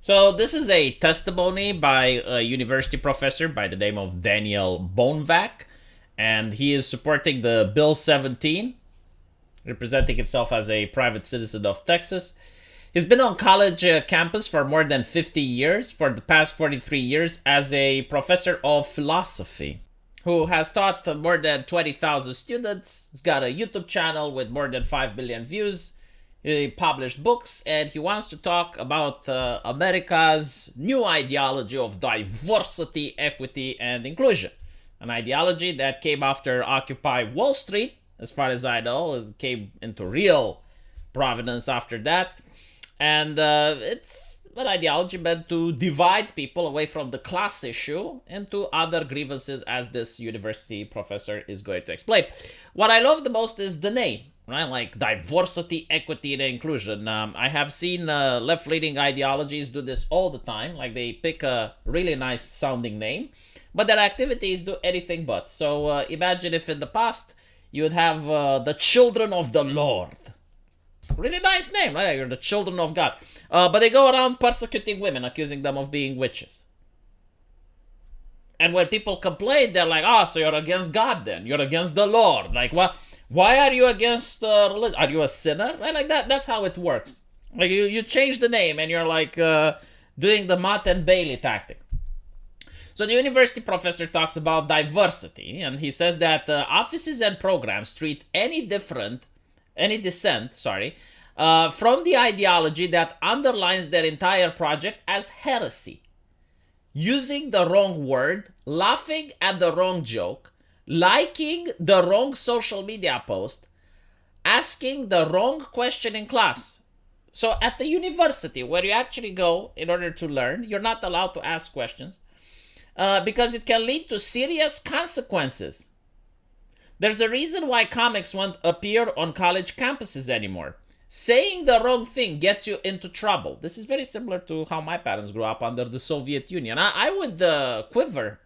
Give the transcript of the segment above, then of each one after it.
So this is a testimony by a university professor by the name of Daniel Bonvac, and he is supporting the Bill 17, representing himself as a private citizen of Texas. He's been on college campus for more than 50 years, for the past 43 years, as a professor of philosophy, who has taught more than 20,000 students. He's got a YouTube channel with more than 5 billion views. He published books, and he wants to talk about America's new ideology of diversity, equity, and inclusion. An ideology that came after Occupy Wall Street, as far as I know. It came into real provenance after that. And it's an ideology meant to divide people away from the class issue into other grievances, as this university professor is going to explain. What I love the most is the name, right? Like diversity, equity, and inclusion. I have seen left-leaning ideologies do this all the time. Like they pick a really nice sounding name, but their activities do anything but. So imagine if in the past you would have the children of the Lord. Really nice name, right? You're the children of God. But they go around persecuting women, accusing them of being witches. And when people complain, they're like, so you're against God then. You're against the Lord. Like, what? Why are you against religion? Are you a sinner? Right? Like that. That's how it works. Like you change the name and you're like doing the Matt and Bailey tactic. So the university professor talks about diversity, and he says that offices and programs treat any dissent, from the ideology that underlines their entire project as heresy. Using the wrong word, laughing at the wrong joke, liking the wrong social media post, asking the wrong question in class. So at the university, where you actually go in order to learn, you're not allowed to ask questions because it can lead to serious consequences. There's a reason why comics won't appear on college campuses anymore. Saying the wrong thing gets you into trouble. This is very similar to how my parents grew up under the Soviet Union. I would quiver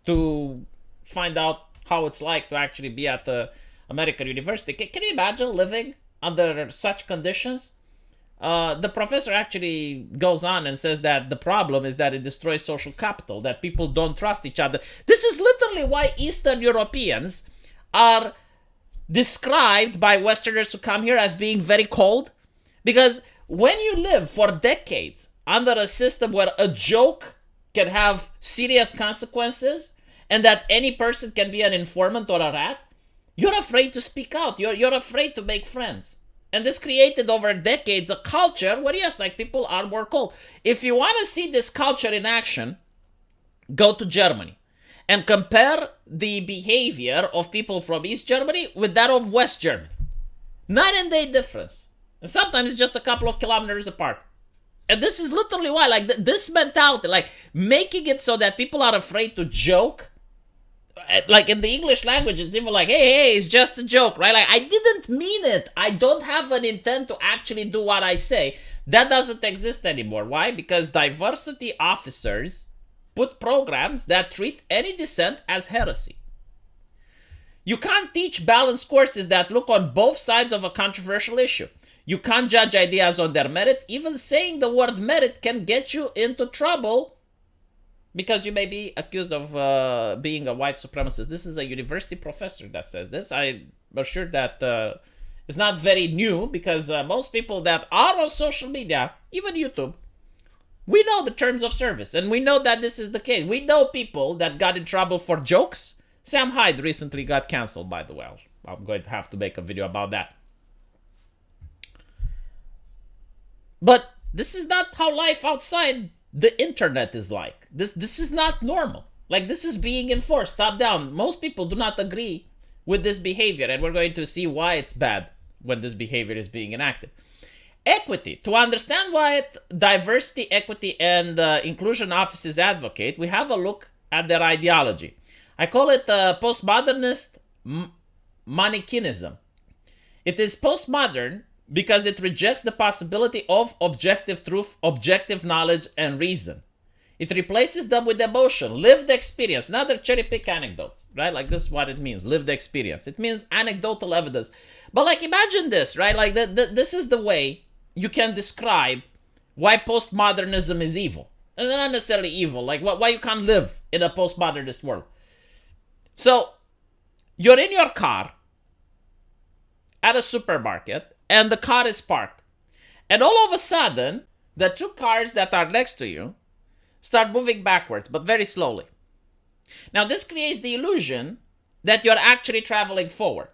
to find out how it's like to actually be at the American university. Can you imagine living under such conditions? The professor actually goes on and says that the problem is that it destroys social capital, that people don't trust each other. This is literally why Eastern Europeans are described by Westerners who come here as being very cold. Because when you live for decades under a system where a joke can have serious consequences and that any person can be an informant or a rat, you're afraid to speak out. You're afraid to make friends. And this created over decades a culture where, yes, like people are more cold. If you want to see this culture in action, go to Germany and compare the behavior of people from East Germany with that of West Germany. Night and day difference. And sometimes it's just a couple of kilometers apart. And this is literally why, like this mentality, like making it so that people are afraid to joke. Like in the English language, it's even like, hey, it's just a joke, right? Like I didn't mean it. I don't have an intent to actually do what I say. That doesn't exist anymore. Why? Because diversity officers put programs that treat any dissent as heresy. You can't teach balanced courses that look on both sides of a controversial issue. You can't judge ideas on their merits. Even saying the word merit can get you into trouble because you may be accused of being a white supremacist. This is a university professor that says this. I'm sure that it's not very new because most people that are on social media, even YouTube, we know the terms of service, and we know that this is the case. We know people that got in trouble for jokes. Sam Hyde recently got canceled, by the way. I'm going to have to make a video about that. But this is not how life outside the internet is like. This is not normal. Like, this is being enforced top down. Most people do not agree with this behavior, and we're going to see why it's bad when this behavior is being enacted. Equity. To understand why diversity, equity, and inclusion offices advocate, we have a look at their ideology. I call it postmodernist Manichaeism. It is postmodern because it rejects the possibility of objective truth, objective knowledge, and reason. It replaces them with emotion, lived experience. Now they're cherry-pick anecdotes, right? Like, this is what it means, lived experience. It means anecdotal evidence. But, like, imagine this, right? Like, this is the way you can describe why postmodernism is evil. And not necessarily evil, like why you can't live in a postmodernist world. So, you're in your car at a supermarket, and the car is parked. And all of a sudden, the two cars that are next to you start moving backwards, but very slowly. Now, this creates the illusion that you're actually traveling forward.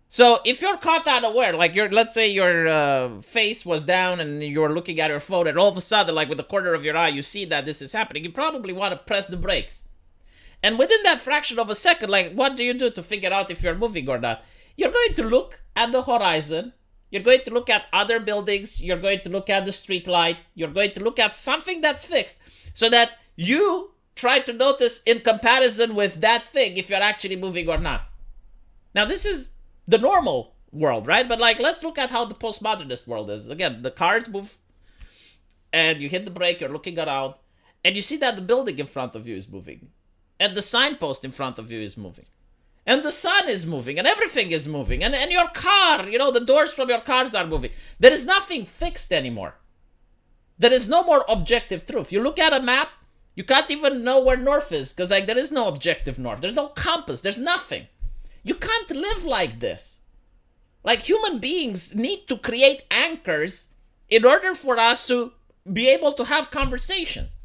So, if you're caught unaware, like let's say your face was down and you're looking at your phone, and all of a sudden, like with the corner of your eye, you see that this is happening, you probably want to press the brakes. And within that fraction of a second, like, what do you do to figure out if you're moving or not? You're going to look at the horizon. You're going to look at other buildings. You're going to look at the street light. You're going to look at something that's fixed so that you try to notice in comparison with that thing if you're actually moving or not. Now, this is the normal world, right? But like, let's look at how the postmodernist world is. Again, the cars move and you hit the brake, you're looking around, and you see that the building in front of you is moving. And the signpost in front of you is moving. And the sun is moving. And everything is moving. And your car, the doors from your cars are moving. There is nothing fixed anymore. There is no more objective truth. You look at a map, you can't even know where north is. Because there is no objective north. There's no compass. There's nothing. You can't live like this. Like, human beings need to create anchors in order for us to be able to have conversations.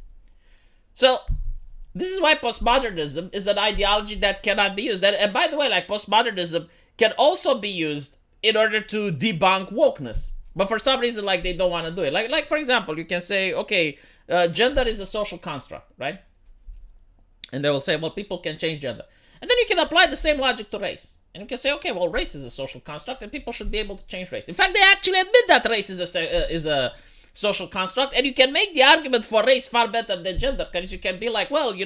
So, this is why postmodernism is an ideology that cannot be used. And by the way, like, postmodernism can also be used in order to debunk wokeness. But for some reason, like, they don't want to do it. Like for example, you can say, okay, gender is a social construct, right? And they will say, well, people can change gender. And then you can apply the same logic to race. And you can say, okay, well, race is a social construct and people should be able to change race. In fact, they actually admit that race is a social construct, and you can make the argument for race far better than gender, because you can be like, well, 50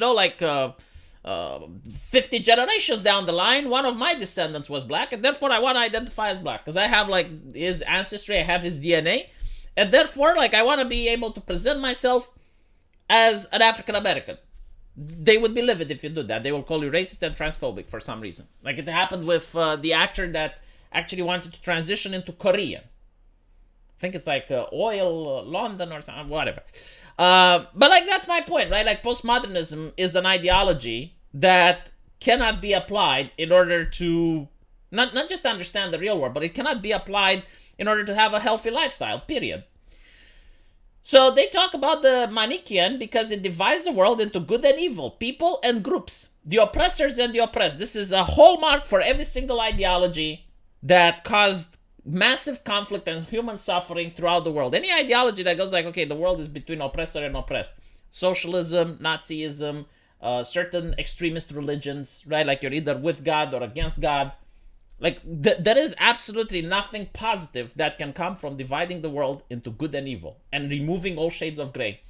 generations down the line, one of my descendants was black, and therefore I want to identify as black, because I have, like, his ancestry, I have his DNA, and therefore, like, I want to be able to present myself as an African American. They would be livid if you do that. They will call you racist and transphobic for some reason. Like it happened with the actor that actually wanted to transition into Korean. I think it's like Oil London or something, whatever. But like, that's my point, right? Like, postmodernism is an ideology that cannot be applied in order to not just understand the real world, but it cannot be applied in order to have a healthy lifestyle, period. So they talk about the Manichaean because it divides the world into good and evil, people and groups, the oppressors and the oppressed. This is a hallmark for every single ideology that caused massive conflict and human suffering throughout the world. Any ideology that goes like, okay, the world is between oppressor and oppressed. Socialism, Nazism, certain extremist religions, right? Like, you're either with God or against God. Like, there is absolutely nothing positive that can come from dividing the world into good and evil and removing all shades of gray.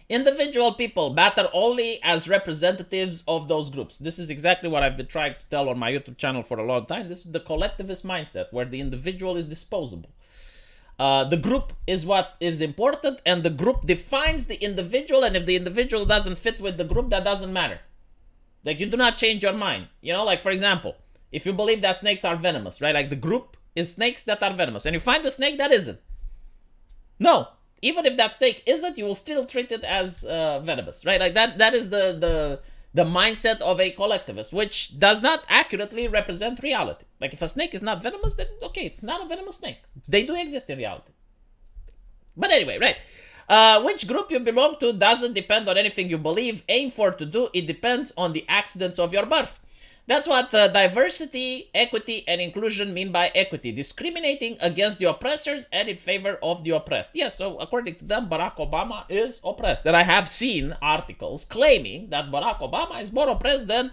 Individual people matter only as representatives of those groups. This is exactly what I've been trying to tell on my YouTube channel for a long time. This is the collectivist mindset, where the individual is disposable. The group is what is important, and the group defines the individual, and if the individual doesn't fit with the group, that doesn't matter. Like, you do not change your mind. Like, for example, if you believe that snakes are venomous, right? Like, the group is snakes that are venomous, and you find a snake that isn't. No. Even if that snake isn't, you will still treat it as venomous, right? Like, that is the mindset of a collectivist, which does not accurately represent reality. Like, if a snake is not venomous, then okay, it's not a venomous snake. They do exist in reality. But anyway, right? Which group you belong to doesn't depend on anything you believe, aim for to do. It depends on the accidents of your birth. That's what diversity, equity, and inclusion mean by equity. Discriminating against the oppressors and in favor of the oppressed. Yes, so according to them, Barack Obama is oppressed. And I have seen articles claiming that Barack Obama is more oppressed than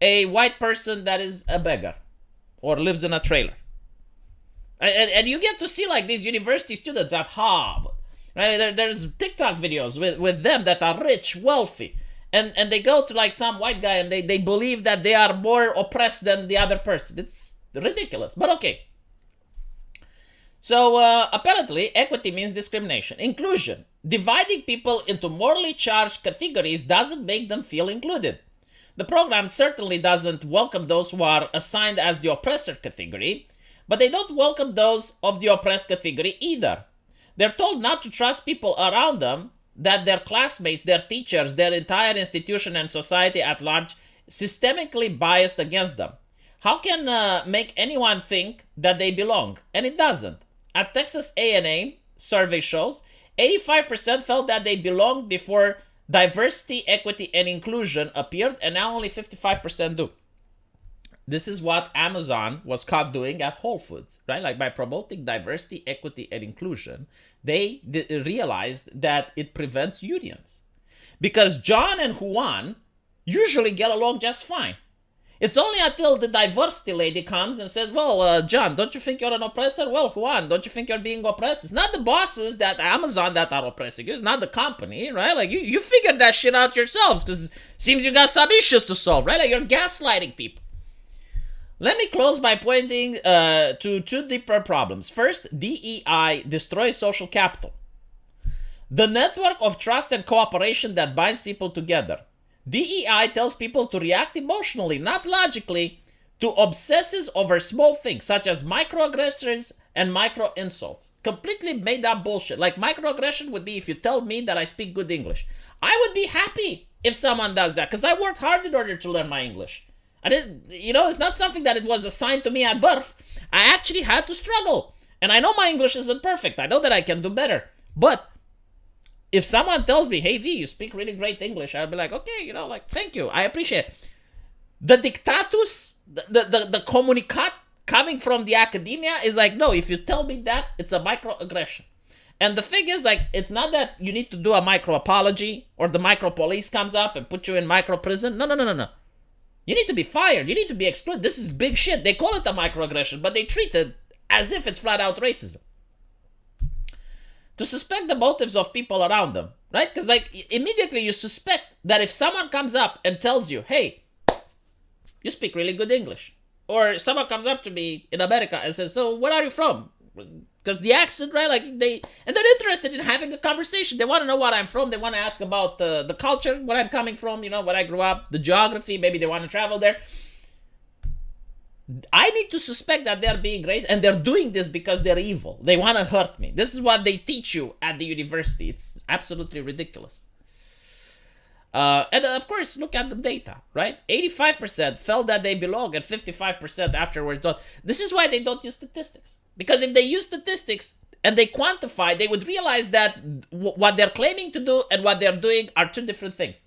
a white person that is a beggar or lives in a trailer. And you get to see, like, these university students at Harvard. Right? There's TikTok videos with them that are rich, wealthy. And they go to, like, some white guy and they believe that they are more oppressed than the other person. It's ridiculous, but okay. So apparently equity means discrimination. Inclusion. Dividing people into morally charged categories doesn't make them feel included. The program certainly doesn't welcome those who are assigned as the oppressor category, but they don't welcome those of the oppressed category either. They're told not to trust people around them, that their classmates, their teachers, their entire institution and society at large systemically biased against them. How can make anyone think that they belong? And it doesn't. At Texas A&M, survey shows 85% felt that they belonged before diversity, equity, and inclusion appeared, and now only 55% do. This is what Amazon was caught doing at Whole Foods, right? Like by promoting diversity, equity, and inclusion, they realized that it prevents unions. Because John and Juan usually get along just fine. It's only until the diversity lady comes and says, well, John, don't you think you're an oppressor? Well, Juan, don't you think you're being oppressed? It's not the bosses that Amazon that are oppressing you. It's not the company, right? Like, you figured that shit out yourselves because it seems you got some issues to solve, right? Like, you're gaslighting people. Let me close by pointing to two deeper problems. First, DEI destroys social capital. The network of trust and cooperation that binds people together. DEI tells people to react emotionally, not logically, to obsesses over small things such as microaggressions and micro-insults. Completely made up bullshit. Like microaggression would be if you tell me that I speak good English. I would be happy if someone does that because I worked hard in order to learn my English. I didn't, it's not something that it was assigned to me at birth. I actually had to struggle. And I know my English isn't perfect. I know that I can do better. But if someone tells me, hey, V, you speak really great English, I'll be like, okay, thank you. I appreciate it. The dictatus, the communicat coming from the academia is like, no, if you tell me that, it's a microaggression. And the thing is, it's not that you need to do a micro apology or the micro police comes up and put you in micro prison. No. You need to be fired. You need to be excluded. This is big shit. They call it a microaggression, but they treat it as if it's flat out racism. To suspect the motives of people around them, right? Because immediately you suspect that if someone comes up and tells you, hey, you speak really good English. Or someone comes up to me in America and says, so where are you from? Because the accent, right? They're interested in having a conversation. They want to know what I'm from. They want to ask about the culture, where I'm coming from, where I grew up, the geography. Maybe they want to travel there. I need to suspect that they're being racist, and they're doing this because they're evil. They want to hurt me. This is what they teach you at the university. It's absolutely ridiculous. And of course, look at the data, right? 85% felt that they belong, and 55% afterwards don't. This is why they don't use statistics. Because if they use statistics and they quantify, they would realize that what they're claiming to do and what they're doing are two different things.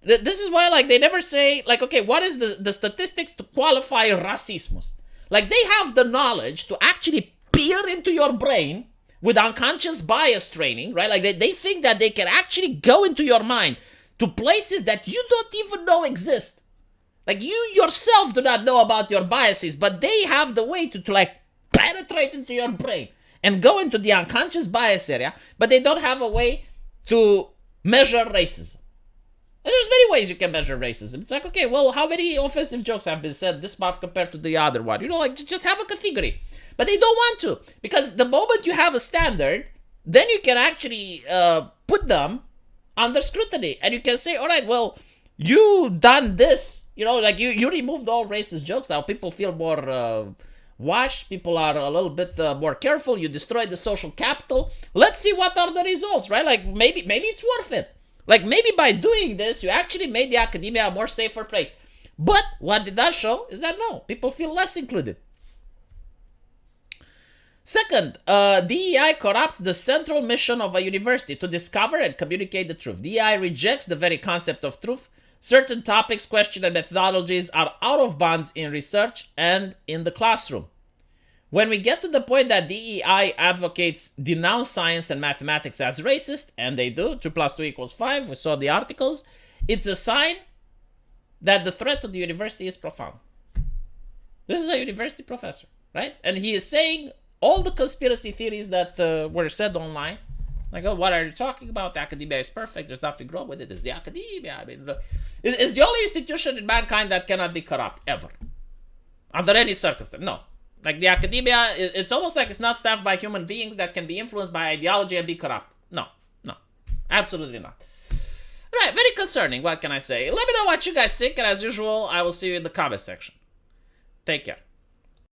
This is why, they never say, okay, what is the statistics to qualify racismus? They have the knowledge to actually peer into your brain with unconscious bias training, right? They think that they can actually go into your mind to places that you don't even know exist. You yourself do not know about your biases, but they have the way to penetrate into your brain and go into the unconscious bias area, but they don't have a way to measure racism. And there's many ways you can measure racism. It's okay, well, how many offensive jokes have been said this month compared to the other one? Just have a category. But they don't want to, because the moment you have a standard, then you can actually put them under scrutiny. And you can say, all right, well, you done this. You removed all racist jokes. Now people feel more washed. People are a little bit more careful. You destroyed the social capital. Let's see what are the results, right? Maybe it's worth it. Maybe by doing this, you actually made the academia a more safer place. But what did that show is that no, people feel less included. Second, DEI corrupts the central mission of a university to discover and communicate the truth. DEI rejects the very concept of truth. Certain topics, questions, and methodologies are out of bounds in research and in the classroom. When we get to the point that DEI advocates denounce science and mathematics as racist, and they do, 2 + 2 = 5, we saw the articles, it's a sign that the threat to the university is profound. This is a university professor, right? And he is saying all the conspiracy theories that were said online, what are you talking about? The academia is perfect. There's nothing wrong with it. It's the academia. It's the only institution in mankind that cannot be corrupt, ever. Under any circumstance. No. The academia, it's almost like it's not staffed by human beings that can be influenced by ideology and be corrupt. No. Absolutely not. Right, very concerning. What can I say? Let me know what you guys think. And as usual, I will see you in the comment section. Take care.